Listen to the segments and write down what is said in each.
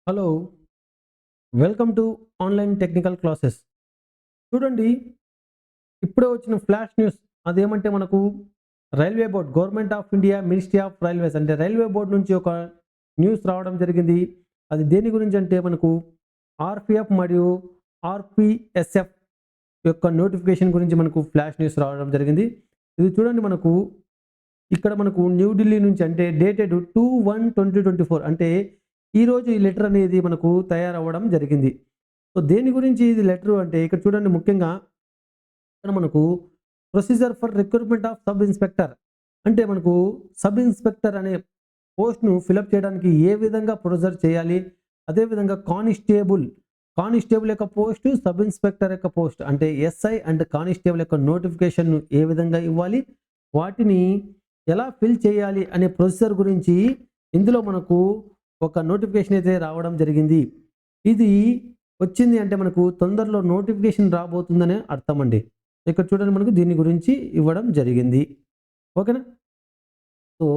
Hello, welcome to online technical classes. చూడండి, ఇప్పుడే వచ్చిన ఫ్లాష్ న్యూస్. అదేమంటే మనకు railway board, government of India, ministry of railways అంటే రైల్వే బోర్డ్ నుంచి ఒక న్యూస్ రావడం జరిగింది. అది దేని గురించి అంటే మనకు ఆర్పిఎఫ్ మరియు ఆర్పిఎస్ఎఫ్ యొక్క నోటిఫికేషన్ గురించి మనకు ఫ్లాష్ న్యూస్ రావడం జరిగింది. ఇది చూడండి, ఇక్కడ మనకు న్యూఢిల్లీ నుంచి అంటే డేటెడ్ 2/1/2024 అంటే ఈరోజు ఈ లెటర్ అనేది మనకు తయారవ్వడం జరిగింది. సో దేని గురించి ఇది లెటరు అంటే ఇక్కడ చూడండి, ముఖ్యంగా ఇక్కడ మనకు procedure for recruitment of sub inspector అంటే మనకు సబ్ ఇన్స్పెక్టర్ అనే పోస్ట్ను ఫిలప్ చేయడానికి ఏ విధంగా ప్రొసీజర్ చేయాలి, అదేవిధంగా కానిస్టేబుల్ యొక్క పోస్టు, సబ్ ఇన్స్పెక్టర్ యొక్క పోస్ట్ అంటే ఎస్ఐ అండ్ కానిస్టేబుల్ యొక్క నోటిఫికేషన్ను ఏ విధంగా ఇవ్వాలి, వాటిని ఎలా ఫిల్ చేయాలి అనే ప్రొసీజర్ గురించి ఇందులో మనకు ఒక నోటిఫికేషన్ అయితే రావడం జరిగింది. ఇది వచ్చింది అంటే మనకు తొందరలో నోటిఫికేషన్ రాబోతుందనే అర్థం అండి. ఇక్కడ చూడండి, మనకు దీని గురించి ఇవ్వడం జరిగింది. ఓకేనా. సో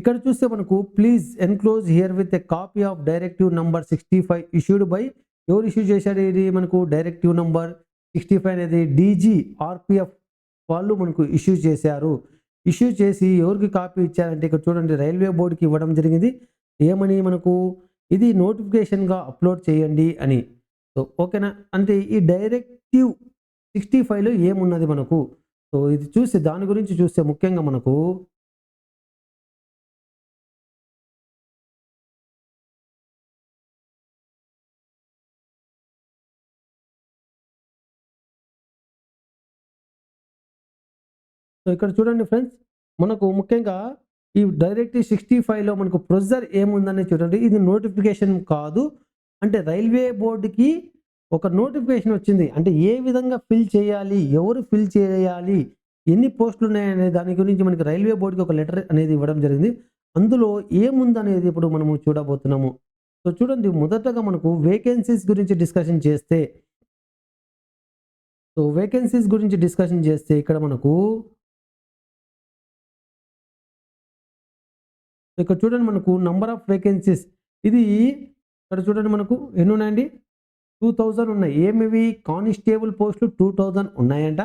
ఇక్కడ చూస్తే మనకు please enclose here with a copy of directive number 65 issued by, ఎవరు ఇష్యూ చేశారు ఇది మనకు డైరెక్టివ్ నంబర్ 65 అనేది డీజీ ఆర్పిఎఫ్ వాళ్ళు మనకు ఇష్యూ చేశారు. ఇష్యూ చేసి ఎవరికి కాపీ ఇచ్చారంటే ఇక్కడ చూడండి, రైల్వే బోర్డుకి ఇవ్వడం జరిగింది. ఏమని మనకు ఇది నోటిఫికేషన్గా అప్లోడ్ చేయండి అని. సో ఓకేనా. అంటే ఈ డైరెక్టివ్ 65లో ఏమున్నది మనకు, సో ఇది చూస్తే దాని గురించి చూస్తే ముఖ్యంగా మనకు సో ఇక్కడ చూడండి ఫ్రెండ్స్, మనకు ముఖ్యంగా ఈ డైరెక్టివ్ 65లో మనకు ప్రొసీజర్ ఏముందని చూడండి. ఇది నోటిఫికేషన్ కాదు, అంటే రైల్వే బోర్డుకి ఒక నోటిఫికేషన్ వచ్చింది. అంటే ఏ విధంగా ఫిల్ చేయాలి, ఎవరు ఫిల్ చేయాలి, ఎన్ని పోస్టులు ఉన్నాయనే దాని గురించి మనకి రైల్వే బోర్డుకి ఒక లెటర్ అనేది ఇవ్వడం జరిగింది. అందులో ఏముందనేది ఇప్పుడు మనము చూడబోతున్నాము. సో చూడండి, మొదటగా మనకు వేకెన్సీస్ గురించి డిస్కషన్ చేస్తే, ఇక్కడ మనకు ఇక్కడ చూడండి, మనకు నంబర్ ఆఫ్ వేకెన్సీస్ ఇది ఇక్కడ చూడండి, మనకు ఎన్ని ఉన్నాయండి, 2000 ఉన్నాయి. ఏమివి కానిస్టేబుల్ పోస్టులు 2000 ఉన్నాయంట.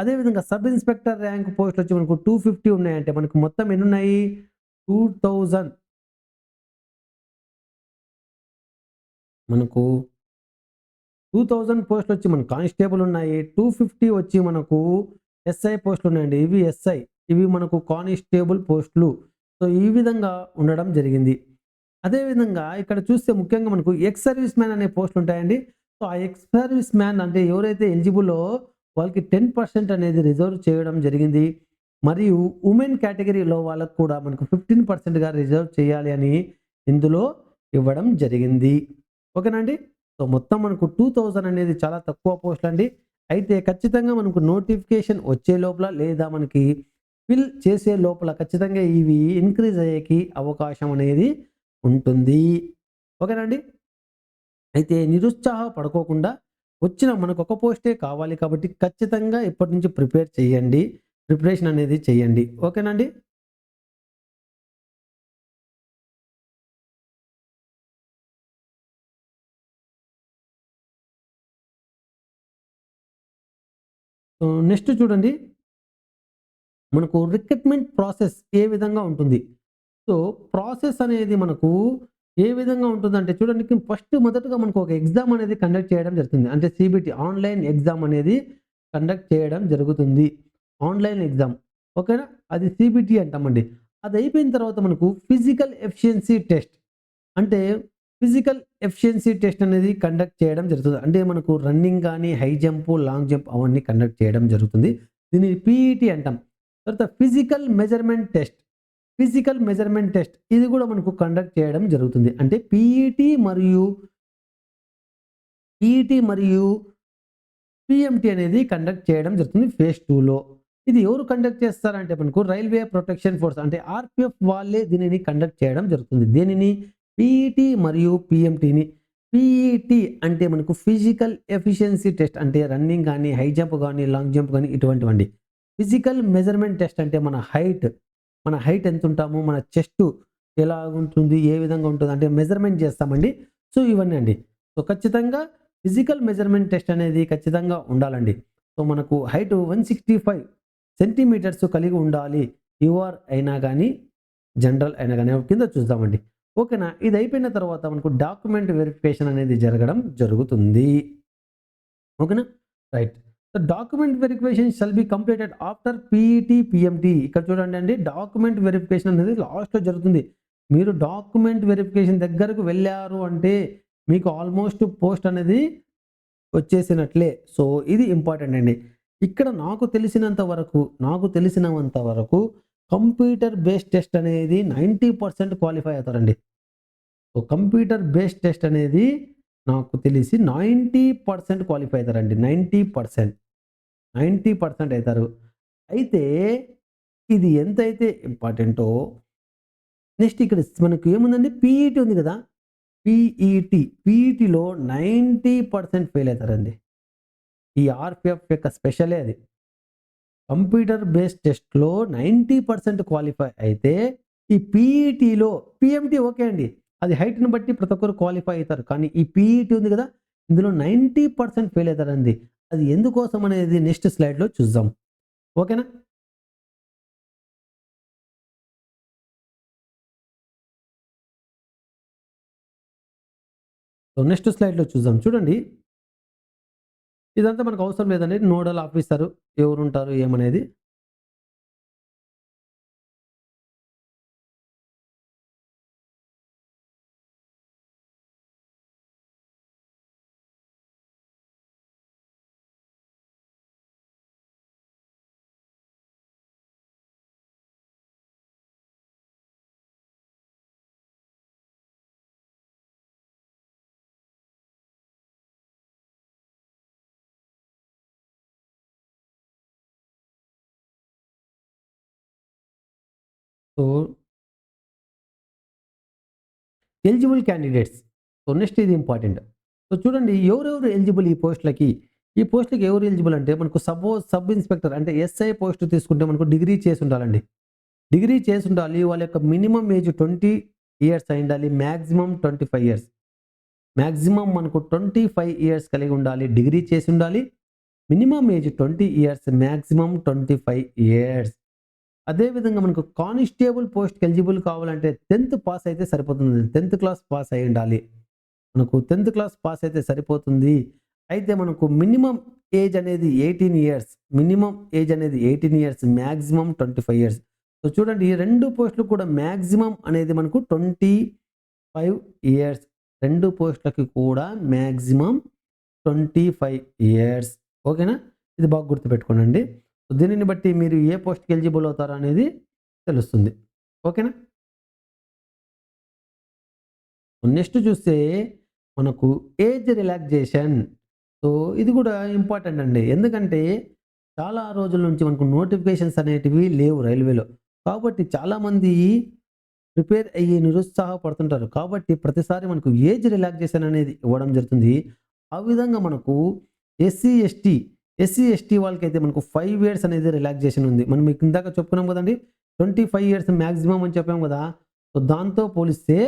అదేవిధంగా సబ్ ఇన్స్పెక్టర్ ర్యాంక్ పోస్టులు వచ్చి మనకు 250 ఉన్నాయంటే మనకు మొత్తం ఎన్ని ఉన్నాయి, 2000 మనకు 2000 పోస్టులు వచ్చి మనకు కానిస్టేబుల్ ఉన్నాయి. 250 వచ్చి మనకు ఎస్ఐ పోస్టులు ఉన్నాయండి. ఇవి ఎస్ఐ, ఇవి మనకు కానిస్టేబుల్ పోస్టులు. సో ఈ విధంగా ఉండడం జరిగింది. అదేవిధంగా ఇక్కడ చూస్తే ముఖ్యంగా మనకు ఎక్స్ సర్వీస్ మ్యాన్ అనే పోస్టులు ఉంటాయండి. సో ఆ ఎక్స్ సర్వీస్ మ్యాన్ అంటే ఎవరైతే ఎలిజిబుల్లో వాళ్ళకి 10% అనేది రిజర్వ్ చేయడం జరిగింది. మరియు ఉమెన్ కేటగిరీలో వాళ్ళకు కూడా మనకు 15%గా రిజర్వ్ చేయాలి అని ఇందులో ఇవ్వడం జరిగింది. ఓకేనా అండి. సో మొత్తం మనకు 2000 అనేది చాలా తక్కువ పోస్టులు అండి. అయితే ఖచ్చితంగా మనకు నోటిఫికేషన్ వచ్చే లోపల లేదా మనకి ఫిల్ చేసే లోపల ఖచ్చితంగా ఇవి ఇంక్రీజ్ అయ్యేకి అవకాశం అనేది ఉంటుంది. ఓకేనండి. అయితే నిరుత్సాహపడుకోకుండా వచ్చిన మనకు ఒక పోస్టే కావాలి కాబట్టి ఖచ్చితంగా ఇప్పటి నుంచి ప్రిపరేషన్ అనేది చేయండి. ఓకేనండి. నెక్స్ట్ చూడండి, మనకు రిక్రూట్మెంట్ ప్రాసెస్ ఏ విధంగా ఉంటుంది. సో ప్రాసెస్ అనేది మనకు ఏ విధంగా ఉంటుందంటే చూడండి, మొదటగా మనకు ఒక ఎగ్జామ్ అనేది కండక్ట్ చేయడం జరుగుతుంది. అంటే సిబిటి ఆన్లైన్ ఎగ్జామ్ అనేది కండక్ట్ చేయడం జరుగుతుంది. ఆన్లైన్ ఎగ్జామ్, ఓకేనా. అది సిబిటి అంటామండి. అది అయిపోయిన తర్వాత మనకు ఫిజికల్ ఎఫిషియన్సీ టెస్ట్ అంటే అనేది కండక్ట్ చేయడం జరుగుతుంది. అంటే మనకు రన్నింగ్ కానీ, హై జంప్, లాంగ్ జంప్ అవన్నీ కండక్ట్ చేయడం జరుగుతుంది. దీన్ని పీఈటీ అంటాం. తర్వాత ఫిజికల్ మెజర్మెంట్ టెస్ట్ ఇది కూడా మనకు కండక్ట్ చేయడం జరుగుతుంది. అంటే పీఈటీ మరియు పిఎంటీ అనేది కండక్ట్ చేయడం జరుగుతుంది ఫేజ్ 2లో. ఇది ఎవరు కండక్ట్ చేస్తారంటే మనకు రైల్వే ప్రొటెక్షన్ ఫోర్స్ అంటే ఆర్పిఎఫ్ వాళ్ళే దీనిని కండక్ట్ చేయడం జరుగుతుంది. దీనిని పీఈటీ మరియు పిఎంటీని. పీఈటీ అంటే మనకు ఫిజికల్ ఎఫిషియన్సీ టెస్ట్ అంటే రన్నింగ్ కానీ, హై జంప్ కానీ, లాంగ్ జంప్ కానీ ఇటువంటివండి. ఫిజికల్ మెజర్మెంట్ టెస్ట్ అంటే మన హైట్ ఎంత ఉంటాము, మన చెస్ట్ ఎలా ఉంటుంది, ఏ విధంగా ఉంటుంది అంటే మెజర్మెంట్ చేస్తామండి. సో ఇవన్నీ అండి. సో ఖచ్చితంగా ఫిజికల్ మెజర్‌మెంట్ టెస్ట్ అనేది ఖచ్చితంగా ఉండాలండి. సో మనకు హైట్ 165 సెంటీమీటర్స్ కలిగి ఉండాలి. యూఆర్ అయినా గాని, జనరల్ అయినా గాని కింద చూద్దామండి. ఓకేనా? ఇది అయిపోయిన తర్వాత మనకు డాక్యుమెంట్ వెరిఫికేషన్ అనేది జరగడం జరుగుతుంది. ఓకేనా? Right. The document verification shall be completed after PET, PMT. ఇక్కడ చూడండండి డాక్యుమెంట్ వెరిఫికేషన్ అనేది లాస్ట్‌లో జరుగుతుంది. మీరు డాక్యుమెంట్ వెరిఫికేషన్ దగ్గరకు వెళ్లారు అంటే మీకు ఆల్మోస్ట్ పోస్ట్ అనేది వచ్చేసినట్లే. సో, ఇది ఇంపార్టెంట్ అండి. ఇక్కడ నాకు తెలిసినంత వరకు కంప్యూటర్ బేస్డ్ టెస్ట్ అనేది 90% క్వాలిఫై అవుతారండి. సో, కంప్యూటర్ బేస్డ్ టెస్ట్ అనేది నాకు తెలిసి 90% క్వాలిఫై అవుతారండి. 90%. 90% అయితారు. అయితే ఇది ఎంతైతే ఇంపార్టెంటో నెక్స్ట్ ఇక్కడ మనకు ఏముందండి పీఈటీ ఉంది కదా! పీఈటీలో 90% ఫెయిల్ అయితారండి. ఈ ఆర్‌పిఎఫ్ యొక్క స్పెషలే అది. కంప్యూటర్ బేస్డ్ టెస్ట్‌లో 90% క్వాలిఫై అయితే, ఈ పీఈటీలో పీఎంటీ ఓకే అండి. అది హైట్‌ని బట్టి ప్రతి ఒక్కరు క్వాలిఫై అయితారు. కానీ ఈ పీఈటీ ఉంది కదా! ఇందులో 90% ఫెయిల్ అయితారండి. అది ఎందుకోసం అనేది నెక్స్ట్ స్లైడ్‌లో చూద్దాం. ఓకేనా? సో, నెక్స్ట్ స్లైడ్‌లో చూద్దాం. చూడండి. ఇదంతా మనకు అవసరం లేదండి. నోడల్ ఆఫీసరు ఎవరుంటారు ఏమనేది. So, eligible candidates. So, next ఇది ఇంపార్టెంట్. సో, చూడండి ఎవరెవరు ఎలిజిబుల్ ఈ పోస్ట్‌లకి? ఈ పోస్ట్‌లకి ఎవరు ఎలిజిబుల్ అంటే మనకు సబ్ ఇన్స్‌పెక్టర్ అంటే ఎస్ఐ పోస్ట్ తీసుకుంటే మనకు డిగ్రీ చేసుండాలండి. డిగ్రీ చేసుండాలి. వాళ్ళ యొక్క మినిమమ్ ఏజ్ 20 ఇయర్స్ అయ్యుండాలి. Maximum 25 years. మాక్సిమం మనకు 25 ఇయర్స్ కలిగి ఉండాలి. డిగ్రీ చేసుండాలి. Minimum age 20 years. Maximum 25 years. అదే విధంగా మనకు కానిస్టేబుల్ పోస్ట్‌కి ఎలిజిబుల్ కావాలంటే 10థ్ పాస్ అయితే సరిపోతుంది. 10థ్ క్లాస్ పాస్ అయ్యుండాలి. మనకు 10థ్ క్లాస్ పాస్ అయితే సరిపోతుంది. అయితే మనకు మినిమమ్ ఏజ్ అనేది 18 ఇయర్స్. మినిమమ్ ఏజ్ అనేది 18 ఇయర్స్. Maximum 25 years. సో, చూడండి ఈ 2 పోస్టులు కూడా మాక్సిమం అనేది మనకు 25 ఇయర్స్. 2 పోస్టులకి కూడా మాక్సిమం 25 ఇయర్స్. ఓకేనా? ఇది బాగా గుర్తుపెట్టుకోనండి. సో, దీనిని బట్టి మీరు ఏ పోస్ట్‌కి ఎలిజిబుల్ అవుతారనేది తెలుస్తుంది. ఓకేనా? నెక్స్ట్ చూస్తే మనకు ఏజ్ రిలాక్సేషన్. సో, ఇది కూడా ఇంపార్టెంట్ అండి. ఎందుకంటే చాలా రోజుల నుంచి మనకు నోటిఫికేషన్స్ అనేటివి లేవు రైల్వేలో. కాబట్టి చాలామంది ప్రిపేర్ అయ్యి నిరుత్సాహపడుతుంటారు. కాబట్టి ప్రతిసారి మనకు ఏజ్ రిలాక్సేషన్ అనేది ఇవ్వడం జరుగుతుంది. ఆ విధంగా మనకు ఎస్సీ, ఎస్టీ, ఎస్సీ, ఎస్టీ వాళ్ళకైతే మనకు 5 ఇయర్స్ అనేది రిలాక్సేషన్ ఉంది. మనం మీకు ఇందాక చెప్పుకున్నాం కదండీ! 25 ఇయర్స్ మాక్సిమం అని చెప్పాం కదా! సో, దాంతో పోలిస్తే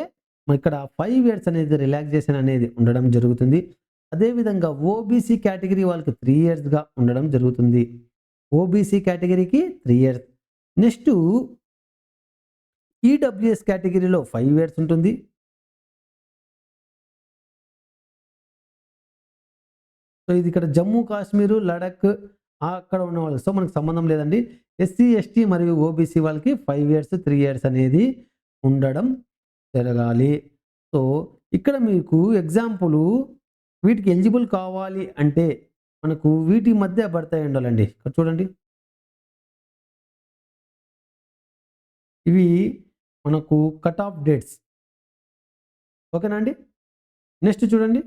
ఇక్కడ 5 ఇయర్స్ అనేది రిలాక్సేషన్ అనేది ఉండడం జరుగుతుంది. అదేవిధంగా ఓబీసీ కేటగిరీ వాళ్ళకి 3 ఇయర్స్‌గా ఉండడం జరుగుతుంది. ఓబీసీ కేటగిరీకి 3 ఇయర్స్. నెక్స్టు ఈడబ్ల్యూఎస్ కేటగిరీలో 5 ఇయర్స్ ఉంటుంది. సో, ఇది ఇక్కడ జమ్మూ కాశ్మీరు, లడఖ్ అక్కడ ఉన్నవాళ్ళు. సో, మనకు సంబంధం లేదండి. ఎస్సీ, ఎస్టీ మరియు ఓబీసీ వాళ్ళకి 5 ఇయర్స్, 3 ఇయర్స్ అనేది ఉండడం జరగాలి. సో, ఇక్కడ మీకు ఎగ్జాంపులు వీటికి ఎలిజిబుల్ కావాలి అంటే మనకు వీటి మధ్య భర్తయి ఉండాలండి. ఇక్కడ చూడండి. ఇవి మనకు కట్ ఆఫ్ డేట్స్. ఓకేనా అండి? నెక్స్ట్ చూడండి.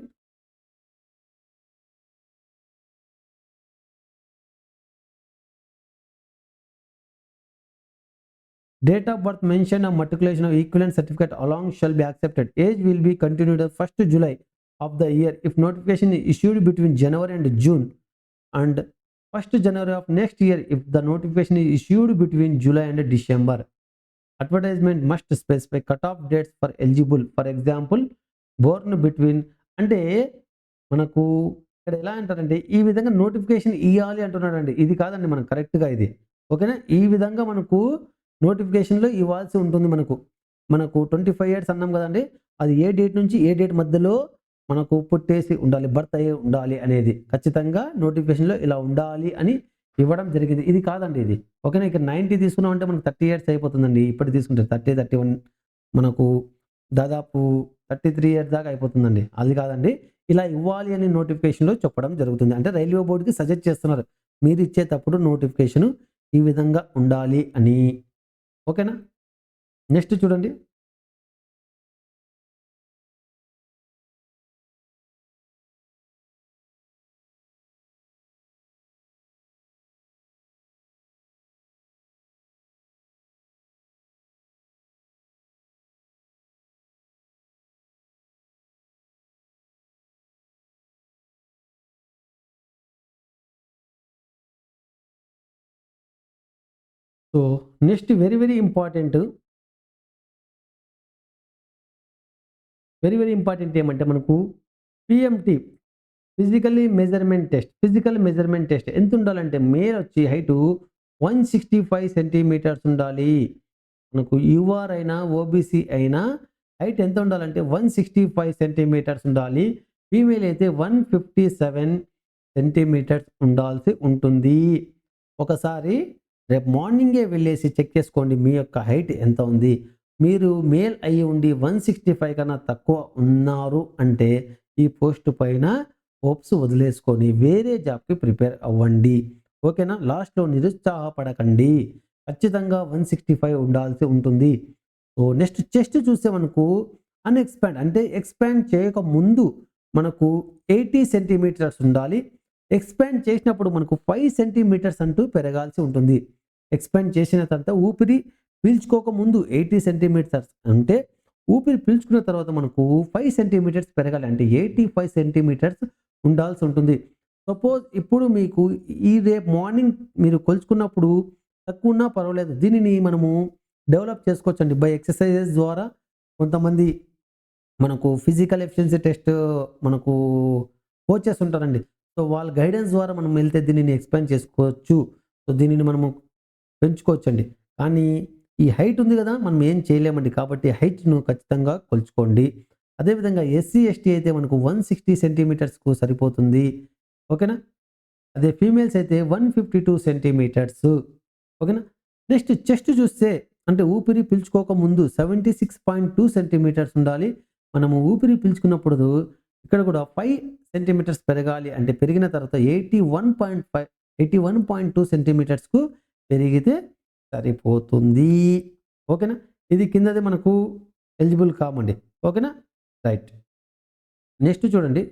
Date of birth mentioned of matriculation of equivalent certificate along shall be accepted. Age will be continued at 1st July of the year if notification is issued between January and June, and 1st January of next year if the notification is issued between July and December. Advertisement must specify cut-off dates for eligible. For example, Born between అంటే మనకు ఇక్కడ ఎలా అంటారంటే ఈ విధంగా notification ఇయ్యాలి అంటున్నాడండి. ఇది కాదండి మనకు కరెక్ట్‌గా ఇది. ఓకేనా? ఈ విధంగా మనకు నోటిఫికేషన్‌లో ఇవ్వాల్సి ఉంటుంది మనకు. మనకు 25 ఇయర్స్ అన్నాం గదండీ! అది ఏ డేట్ నుంచి ఏ డేట్ మధ్యలో మనకు పుట్టేసి ఉండాలి. బర్త్ అయ్యి ఉండాలి అనేది. ఖచ్చితంగా నోటిఫికేషన్‌లో ఇలా ఉండాలి అని ఇవ్వడం జరిగింది. ఇది కాదండి ఇది. ఓకేనా? ఇక్కడ 90 తీసుకున్నామంటే మనకు 30 ఇయర్స్ అయిపోతుందండి. ఇప్పటి తీసుకుంటే 30, 31 మనకు దాదాపు 33 ఇయర్స్ దాకా అయిపోతుందండి. అది కాదండి. ఇలా ఇవ్వాలి అని నోటిఫికేషన్‌లో చెప్పడం జరుగుతుంది. అంటే రైల్వే బోర్డ్‌కి సజెస్ట్ చేస్తున్నారు. మీరు ఇచ్చేటప్పుడు నోటిఫికేషన్ ఈ విధంగా ఉండాలి అని. ఓకేనా? నెక్స్ట్ చూడండి. So, next very very important. Very very important ఏమంటే మనకు పీఎంటీ ఫిజికల్ మెజర్‌మెంట్ టెస్ట్ ఎంతుండాలంటే మేల్ వచ్చి హైటు 165 సెంటీమీటర్స్ ఉండాలి. మనకు యూఆర్ అయినా, ఓబీసీ అయినా హైట్ ఎంత ఉండాలంటే 165 సెంటీమీటర్స్ ఉండాలి. ఫీమేల్ అయితే 157 సెంటీమీటర్స్ ఉండాల్సి ఉంటుంది. ఒకసారి రేపు మార్నింగే వెళ్ళేసి చెక్ చేసుకోండి మీ యొక్క హైట్ ఎంత ఉంది. మీరు మేల్ అయ్యి ఉండి 165 కన్నా తక్కువ ఉన్నారు అంటే ఈ పోస్ట్ పైన హోప్స్ వదిలేసుకొని వేరే జాబ్‌కి ప్రిపేర్ అవ్వండి. ఓకేనా? లాస్ట్‌లో నిరుత్సాహపడకండి. ఖచ్చితంగా 165 ఉండాల్సి ఉంటుంది. సో, నెక్స్ట్ చెస్ట్ చూస్తే మనకు అంటే ఎక్స్‌పాండ్ చేయకముందు మనకు 80 సెంటీమీటర్స్ ఉండాలి. ఎక్స్‌పాండ్ చేసినప్పుడు మనకు 5 సెంటీమీటర్స్ అంటూ పెరగాల్సి ఉంటుంది. ఎక్స్‌పాండ్ చేసిన తర్వాత ఊపిరి పీల్చుకోకముందు 80 సెంటీమీటర్స్ అంటే ఊపిరి పీల్చుకున్న తర్వాత మనకు 5 సెంటీమీటర్స్ పెరగాలి. అంటే 85 సెంటీమీటర్స్ ఉండాల్సి ఉంటుంది. సపోజ్ ఇప్పుడు మీకు రేపు మార్నింగ్ మీరు కొలుచుకున్నప్పుడు తక్కువున్నా పర్వాలేదు. దీనిని మనము డెవలప్ చేసుకోవచ్చండి. బై ఎక్సర్‌సైజెస్ ద్వారా కొంతమంది మనకు ఫిజికల్ ఎఫిషియన్సీ టెస్ట్ మనకు కోచెస్ ఉంటారండి. సో, వాళ్ళ గైడెన్స్ ద్వారా మనం వెళ్తే దీనిని ఎక్స్‌పాండ్ చేసుకోవచ్చు. సో, దీనిని మనము పెంచుకోవచ్చండి. కానీ ఈ హైట్ ఉంది గదా! మనం ఏం చేయలేమండి. కాబట్టి హైట్‌ను ఖచ్చితంగా కొలుచుకోండి. అదేవిధంగా ఎస్సీ, ఎస్టీ అయితే మనకు 160 సెంటీమీటర్స్‌కు సరిపోతుంది. ఓకేనా? అదే ఫీమేల్స్ అయితే 152 సెంటీమీటర్స్. ఓకేనా? నెక్స్ట్ చెస్ట్ చూస్తే అంటే ఊపిరి పీల్చుకోక ముందు 76.2 సెంటీమీటర్స్ ఉండాలి. మనము ఊపిరి పీల్చుకున్నప్పుడు ఇక్కడ కూడా 5 సెంటీమీటర్స్ పెరగాలి. అంటే పెరిగిన తర్వాత 81.2 సెంటీమీటర్స్‌కు పెరిగితే సరిపోతుంది. ఓకేనా? ఇది కిందది మనకు ఎలిజిబుల్ కామండి. ఓకేనా? రైట్. నెక్స్ట్ చూడండి.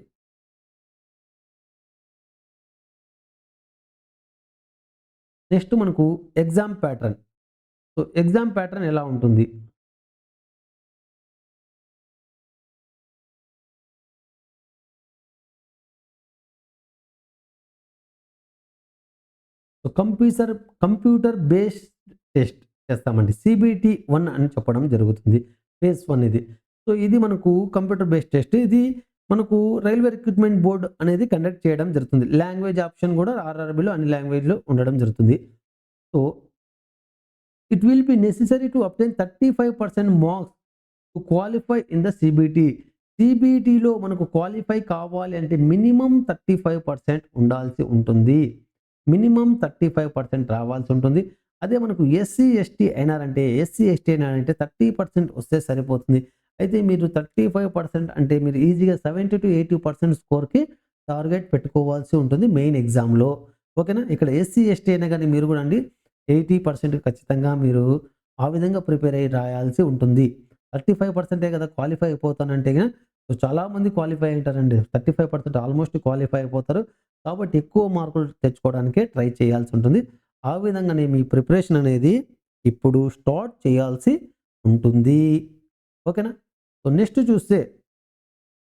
నెక్స్ట్ మనకు exam pattern. So, exam pattern ఎలా ఉంటుంది? సో, కంప్యూటర్ బేస్డ్ టెస్ట్ చేస్తామండి. సీబీటీ 1 అని చెప్పడం జరుగుతుంది. ఫేజ్ 1 ఇది. సో, ఇది మనకు కంప్యూటర్ బేస్డ్ టెస్ట్. ఇది మనకు రైల్వే రిక్రూట్మెంట్ బోర్డ్ అనేది కండక్ట్ చేయడం జరుగుతుంది. లాంగ్వేజ్ ఆప్షన్ కూడా ఆర్ఆర్‌బీలో అన్ని లాంగ్వేజ్‌లో ఉండడం జరుగుతుంది. So, it will be necessary to obtain 35% marks to qualify in the CBT. సీబీటీలో మనకు క్వాలిఫై కావాలి అంటే మినిమమ్ 35% ఉండాల్సి ఉంటుంది. మినిమమ్ 35% రావాల్సి ఉంటుంది. అదే మనకు ఎస్సీ, ఎస్టీ అయినారంటే 30% వస్తే సరిపోతుంది. అయితే మీరు 35% అంటే మీరు ఈజీగా 70-80% స్కోర్‌కి టార్గెట్ పెట్టుకోవాల్సి ఉంటుంది మెయిన్ ఎగ్జామ్‌లో. ఓకేనా? ఇక్కడ ఎస్సీ, ఎస్టీ అయినా గాని మీరు గూడా అండి 80% ఖచ్చితంగా మీరు ఆ విధంగా ప్రిపేర్ అయ్యి రాయాల్సి ఉంటుంది. 35% కదా క్వాలిఫై అయిపోతానంటే సో చాలామంది క్వాలిఫై అయ్యుంటారండి. 35% ఆల్మోస్ట్ క్వాలిఫై అయిపోతారు. కాబట్టి ఎక్కువ మార్కులు తెచ్చుకోవడానికే ట్రై చేయాల్సి ఉంటుంది. ఆ విధంగానే మీ ప్రిపరేషన్ అనేది ఇప్పుడు స్టార్ట్ చేయాల్సి ఉంటుంది. ఓకేనా? సో నెక్స్ట్ చూస్తే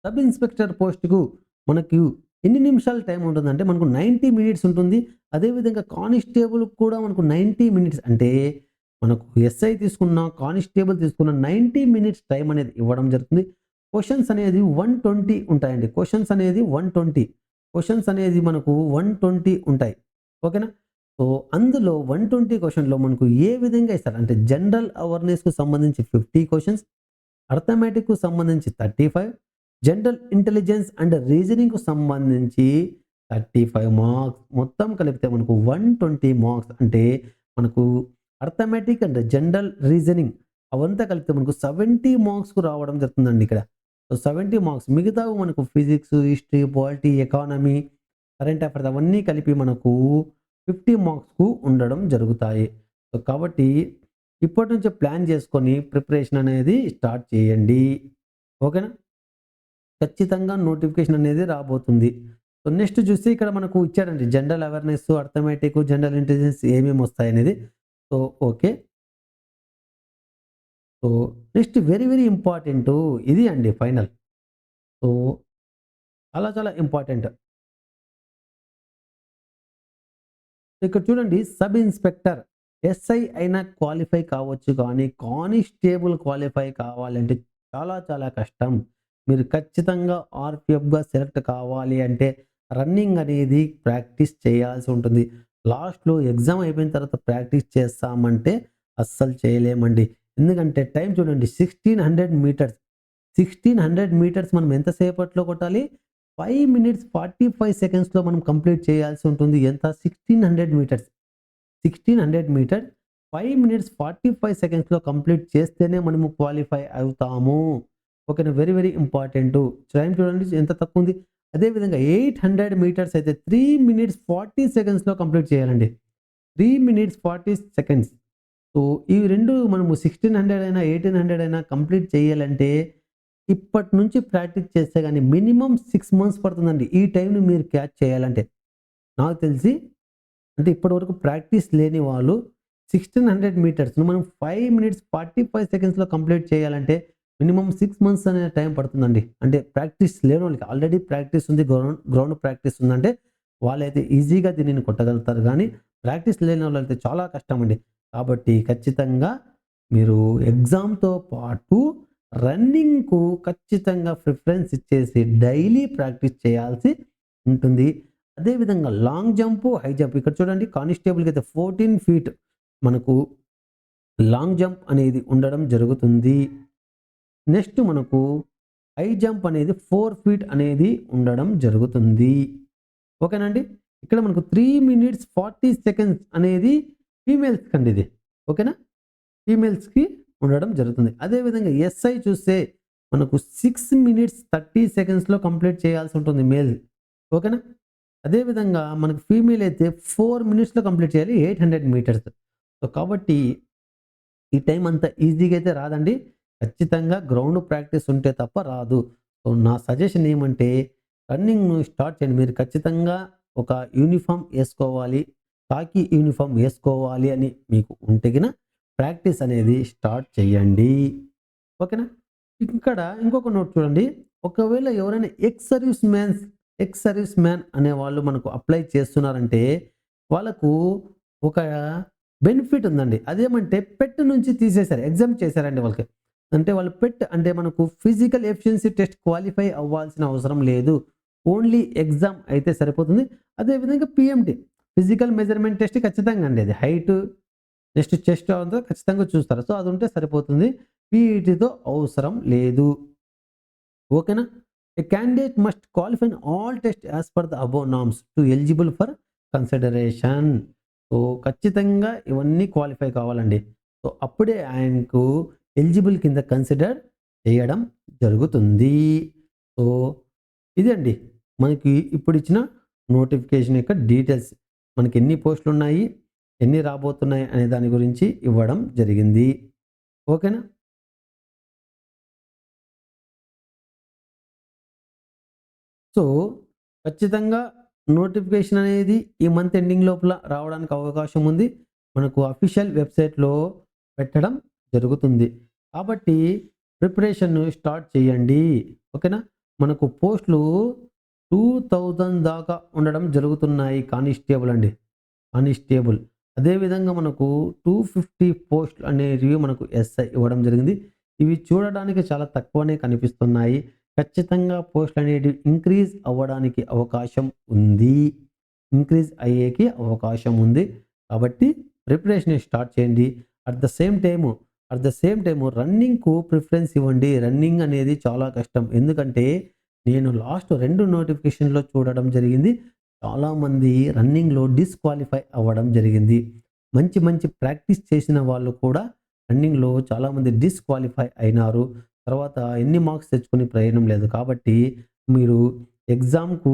సబ్ ఇన్స్‌పెక్టర్ పోస్ట్‌కు మనకు ఎన్ని నిమిషాలు టైం ఉంటుందంటే మనకు 90 మినిట్స్ ఉంటుంది. అదేవిధంగా కానిస్టేబుల్‌కి కూడా మనకు 90 మినిట్స్ అంటే మనకు ఎస్ఐ తీసుకున్న, కానిస్టేబుల్ తీసుకున్న 90 మినిట్స్ టైం అనేది ఇవ్వడం జరుగుతుంది. క్వెషన్స్ అనేది 120 ఉంటాయండి. క్వెషన్స్ అనేది 120. క్వెషన్స్ అనేది మనకు 120 ఉంటాయి. ఓకేనా? సో, అందులో 120 క్వెషన్‌లో మనకు ఏ విధంగా ఇస్తారు అంటే జనరల్ అవేర్‌నెస్‌కు సంబంధించి 50 క్వెషన్స్, అర్థమెటిక్‌కు సంబంధించి 35, జనరల్ ఇంటెలిజెన్స్ అండ్ రీజనింగ్‌కు సంబంధించి 35 మార్క్స్. మొత్తం కలిపితే మనకు 120 మార్క్స్. అంటే మనకు అర్థమెటిక్ అండ్ జనరల్ రీజనింగ్ అవంతా కలిపితే మనకు 70 మార్క్స్‌కు రావడం జరుగుతుందండి ఇక్కడ. So, 70 marks. మిగతావి మనకు physics, history, polity, economy, current affairs అవన్నీ కలిపి మనకు 50 మార్క్స్‌కు ఉండడం జరుగుతాయి. సో, కాబట్టి ఇప్పటి నుంచే ప్లాన్ చేసుకొని ప్రిపరేషన్ అనేది స్టార్ట్ చేయండి. ఓకేనా? ఖచ్చితంగా నోటిఫికేషన్ అనేది రాబోతుంది. సో, నెక్స్ట్ చూస్తే ఇక్కడ మనకు ఇచ్చాడండి general awareness, arithmetic, general intelligence ఏమేమి వస్తాయనేది. So, okay. So, next very very important ఇది అండి ఫైనల్. సో, చాలా చాలా ఇంపార్టెంట్. ఇక్కడ చూడండి సబ్ ఇన్స్‌పెక్టర్, ఎస్ఐ అయినా క్వాలిఫై కావచ్చు కానీ, కానిస్టేబుల్ క్వాలిఫై కావాలంటే చాలా చాలా కష్టం. మీరు ఖచ్చితంగా ఆర్‌పిఎఫ్‌గా సెలెక్ట్ కావాలి అంటే రన్నింగ్ అనేది ప్రాక్టీస్ చేయాల్సి ఉంటుంది. లాస్ట్‌లో ఎగ్జామ్ అయిపోయిన తర్వాత ప్రాక్టీస్ చేస్తామంటే అస్సలు చేయలేమండి. ఎందుకంటే టైం చూడండి 1600 మీటర్స్. 1600 మీటర్స్ మనం ఎంత సేపట్లో కొట్టాలి? 5 మినిట్స్ 45 సెకండ్స్‌లో మనం కంప్లీట్ చేయాల్సి ఉంటుంది. ఎంత? 1600 మీటర్స్. 1600 మీటర్ 5 మినిట్స్ 45 సెకండ్స్‌లో కంప్లీట్ చేస్తేనే మనము క్వాలిఫై అవుతాము. ఓకేనా? Very very important. టైం చూడండి ఎంత తక్కువుంది. అదే విధంగా 800 మీటర్స్ అయితే 3 మినిట్స్ 40 సెకండ్స్‌లో కంప్లీట్ చేయాలండి. 3 మినిట్స్ 40 సెకండ్స్. సో, ఇవి 2 మనము 1600 అయినా, 1800 అయినా కంప్లీట్ చేయాలంటే ఇప్పటి నుంచి ప్రాక్టీస్ చేస్తే గాని మినిమమ్ 6 మంత్స్ పడుతుందండి. ఈ టైంని మీరు క్యాచ్ చేయాలంటే. నాకు తెలిసి అంటే ఇప్పటివరకు ప్రాక్టీస్ లేని వాళ్ళు 1600 మీటర్స్‌ను మనం 5 మినిట్స్ 45 సెకండ్స్‌లో కంప్లీట్ చేయాలంటే మినిమమ్ 6 మంత్స్ అనే టైం పడుతుందండి. అంటే ప్రాక్టీస్ లేనోళ్ళకి ఆల్రెడీ ప్రాక్టీస్ ఉంది. గ్రౌండ్ ప్రాక్టీస్ ఉందంటే వాళ్ళైతే ఈజీగా దీనిని కొట్టగలుగుతారు గానీ, ప్రాక్టీస్ లేనోళ్ళైతే చాలా కష్టమండి. కాబట్టి ఖచ్చితంగా మీరు ఎగ్జామ్‌తో పాటు రన్నింగ్‌కు ఖచ్చితంగా ప్రిఫరెన్స్ ఇచ్చేసి డైలీ ప్రాక్టీస్ చేయాల్సి ఉంటుంది. అదే విధంగా లాంగ్ జంపు, హై జంప్ ఇక్కడ చూడండి కానిస్టేబుల్‌కి అయితే 14 ఫీట్ మనకు లాంగ్ జంప్ అనేది ఉండడం జరుగుతుంది. నెక్స్ట్ మనకు హై జంప్ అనేది 4 ఫీట్ అనేది ఉండడం జరుగుతుంది. ఓకేనండి. ఇక్కడ మనకు 3 మినిట్స్ 40 సెకండ్స్ అనేది ఫీమేల్స్‌కండి ఇది. ఓకేనా? ఫీమేల్స్‌కి ఉండడం జరుగుతుంది. అదే విధంగా ఎస్ఐ చూస్తే మనకు 6 మినిట్స్ 30 సెకండ్స్‌లో కంప్లీట్ చేయాల్సి ఉంటుంది మేల్. ఓకేనా? అదే విధంగా మనకు ఫీమేల్ అయితే 4 మినిట్స్‌లో కంప్లీట్ చేయాలి 800 మీటర్స్. సో, కాబట్టి ఈ టైం అంత ఈజీగా అయితే రాదండి. ఖచ్చితంగా గ్రౌండ్ ప్రాక్టీస్ ఉంటే తప్ప రాదు. సో, నా సజెషన్ ఏమంటే రన్నింగ్‌ను స్టార్ట్ చేయండి. మీరు ఖచ్చితంగా ఒక యూనిఫార్మ్ ఏసుకోవాలి. ఖాకీ యూనిఫార్మ్ ఏసుకోవాలి అని మీకు ఉంటే గిన ప్రాక్టీస్ అనేది స్టార్ట్ చేయండి. ఓకేనా? ఇక్కడ ఇంకొక నోట్ చూడండి. ఒకవేళ ఎవరైనా ఎక్స్ సర్వీస్ మ్యాన్ అనేవాళ్ళు మనకు అప్లై చేస్తున్నారంటే వాళ్ళకు ఒక బెనిఫిట్ ఉందండి. అదేమంటే పెట్ నుంచి తీసేశారు. ఎగ్జామ్ట్ చేశారండి వాళ్ళకి. అంటే వాళ్ళు పెట్ అంటే మనకు ఫిజికల్ ఎఫిషియన్సీ టెస్ట్ క్వాలిఫై అవ్వాల్సిన అవసరం లేదు. ఓన్లీ ఎగ్జామ్ అయితే సరిపోతుంది. అదే విధంగా పీఎంటీ ఫిజికల్ మెజర్‌మెంట్ టెస్ట్ ఖచ్చితంగా అండి అది. హైట్ నెక్స్ట్ చెస్ట్ అంతా ఖచ్చితంగా చూస్తారు. సో, అది ఉంటే సరిపోతుంది. పీఈటీతో అవసరం లేదు. ఓకేనా? A candidate must qualify in all test as per the above norms to eligible for consideration. So, ఖచ్చితంగా ఇవన్నీ క్వాలిఫై కావాలండి. సో, అప్పుడే ఆయనకు ఎలిజిబుల్ కింద కన్సిడర్ చేయడం జరుగుతుంది. సో, ఇదండి మనకి ఇప్పుడిచ్చిన నోటిఫికేషన్ యొక్క డీటెయిల్స్. మనకి ఎన్ని పోస్టులున్నాయి, ఎన్ని రాబోతున్నాయి అనే దాని గురించి ఇవ్వడం జరిగింది. ఓకేనా? సో, ఖచ్చితంగా నోటిఫికేషన్ అనేది ఈ మంత్ ఎండింగ్ లోపల రావడానికి అవకాశం ఉంది. మనకు అఫీషియల్ వెబ్‌సైట్‌లో పెట్టడం జరుగుతుంది. కాబట్టి ప్రిపరేషన్‌ను స్టార్ట్ చేయండి. ఓకేనా? మనకు పోస్టులు 2000 దాకా ఉండడం జరుగుతున్నాయి కానిస్టేబుల్ అండి. కానిస్టేబుల్. అదేవిధంగా మనకు 250 పోస్టులు అనేటివి మనకు ఎస్ఐ ఇవ్వడం జరిగింది. ఇవి చూడడానికి చాలా తక్కువనే కనిపిస్తున్నాయి. ఖచ్చితంగా పోస్టులు అనేటివి ఇంక్రీజ్ అవ్వడానికి అవకాశం ఉంది. ఇంక్రీజ్ అయ్యేకి అవకాశం ఉంది. కాబట్టి ప్రిపరేషన్ స్టార్ట్ చేయండి. అట్ ద సేమ్ టైము రన్నింగ్‌కు ప్రిఫరెన్స్ ఇవ్వండి. రన్నింగ్ అనేది చాలా కష్టం. ఎందుకంటే నేను లాస్ట్ 2 నోటిఫికేషన్‌లో చూడడం జరిగింది. చాలామంది రన్నింగ్‌లో డిస్‌క్వాలిఫై అవ్వడం జరిగింది. మంచి మంచి ప్రాక్టీస్ చేసిన వాళ్ళు కూడా రన్నింగ్‌లో చాలామంది డిస్‌క్వాలిఫై అయినారు. తర్వాత ఎన్ని మార్క్స్ తెచ్చుకొని ప్రయోజనం లేదు. కాబట్టి మీరు ఎగ్జామ్‌కు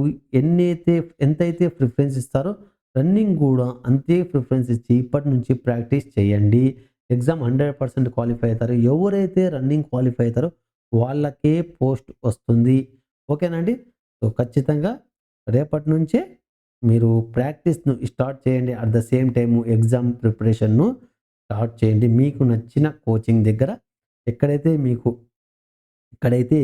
ఎంతైతే ప్రిఫరెన్స్ ఇస్తారో రన్నింగ్ గూడా అంతే ప్రిఫరెన్స్ ఇచ్చి ఇప్పటి నుంచి ప్రాక్టీస్ చేయండి. ఎగ్జామ్ 100% క్వాలిఫై అవుతారు. ఎవరైతే రన్నింగ్ క్వాలిఫై అవుతారో వాళ్ళకే పోస్ట్ వస్తుంది. ఓకేనా అండి? సో, ఖచ్చితంగా రేపటి నుంచే మీరు ప్రాక్టీస్‌ను స్టార్ట్ చేయండి. At the same time exam ప్రిపరేషన్‌ను స్టార్ట్ చేయండి. మీకు నచ్చిన కోచింగ్ దగ్గర ఎక్కడైతే మీకు ఎక్కడైతే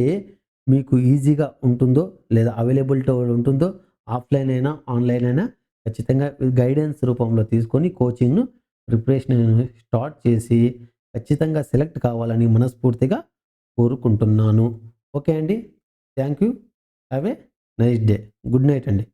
మీకు ఈజీగా ఉంటుందో లేదా అవైలబిలిటీ ఉంటుందో ఆఫ్‌లైన్ అయినా, ఆన్‌లైన్ అయినా ఖచ్చితంగా గైడెన్స్ రూపంలో తీసుకొని కోచింగ్‌ను ప్రిపరేషన్ స్టార్ట్ చేసి ఖచ్చితంగా సెలెక్ట్ కావాలని మనస్ఫూర్తిగా కోరుకుంటున్నాను. ఓకే అండి. Thank you. Have a nice day. Good night అండి.